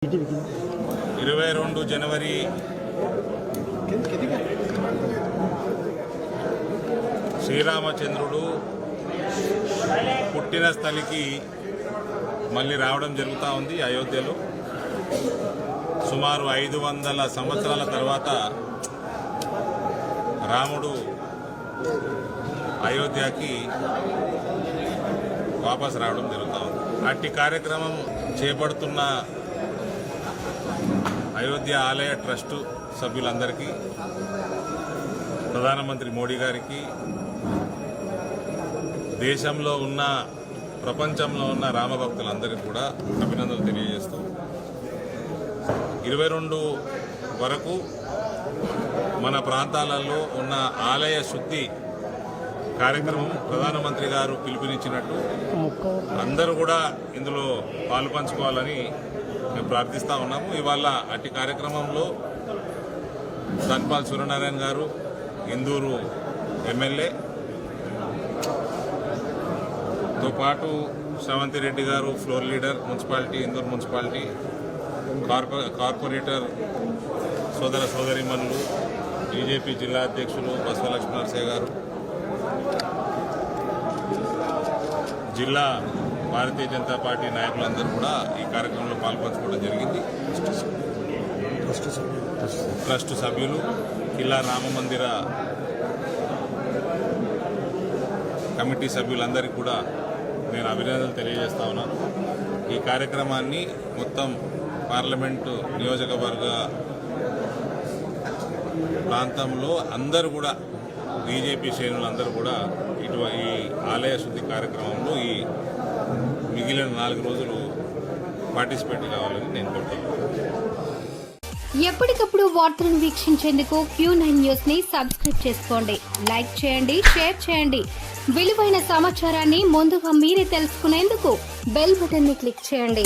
22 జనవరి శ్రీరామచంద్రుడు పుట్టిన స్థలికి మళ్ళీ రావడం జరుగుతూ ఉంది. అయోధ్యలో సుమారు 500 సంవత్సరాల తర్వాత రాముడు అయోధ్యకి వాపస్ రావడం జరుగుతూ ఉంది. అట్టి కార్యక్రమం చేపడుతున్న అయోధ్య ఆలయ ట్రస్టు సభ్యులందరికీ, ప్రధానమంత్రి మోడీ గారికి, దేశంలో ఉన్న ప్రపంచంలో ఉన్న రామభక్తులందరికీ కూడా అభినందనలు తెలియజేస్తూ 22 వరకు మన ప్రాంతాలలో ఉన్న ఆలయ శుద్ధి కార్యక్రమం ప్రధానమంత్రి గారు పిలుపునిచ్చినట్టు అందరూ కూడా ఇందులో పాలు పంచుకోవాలని మేము ప్రార్థిస్తూ ఉన్నాము. ఇవాళ అట్టి కార్యక్రమంలో ధన్పాల్ సూర్యనారాయణ గారు, ఇందూరు ఎమ్మెల్యే తో పాటు శ్రవంతి రెడ్డి గారు, floor leader municipality, Indur municipality corporator సోదర సోదరీమణులు, బీజేపీ జిల్లా అధ్యక్షులు బసవలక్ష్మీ నరసయ్య గారు, జిల్లా భారతీయ జనతా పార్టీ నాయకులందరూ కూడా ఈ కార్యక్రమంలో పాల్పంచుకోవడం జరిగింది. ట్రస్ట్ సభ్యులు, కిల్లా రామమందిర కమిటీ సభ్యులందరికీ కూడా నేను అభినందనలు తెలియజేస్తా ఉన్నాను. ఈ కార్యక్రమాన్ని మొత్తం పార్లమెంటు నియోజకవర్గ ప్రాంతంలో అందరూ కూడా, బీజేపీ శ్రేణులందరూ కూడా ఈ ఆలయ శుద్ధి కార్యక్రమంలో ఈ మిగిలిన 4 రోజులు పార్టిసిపేట్ కావాలని నేను కోరుతున్నాను. ఎప్పటికప్పుడు వార్తలను వీక్షించేందుకు Q9 న్యూస్ ని సబ్స్క్రైబ్ చేసుకోండి, లైక్ చేయండి, షేర్ చేయండి. విలువైన సమాచారాన్ని ముందుగా మీరే తెలుసుకునేందుకు బెల్ బటన్ ని క్లిక్ చేయండి.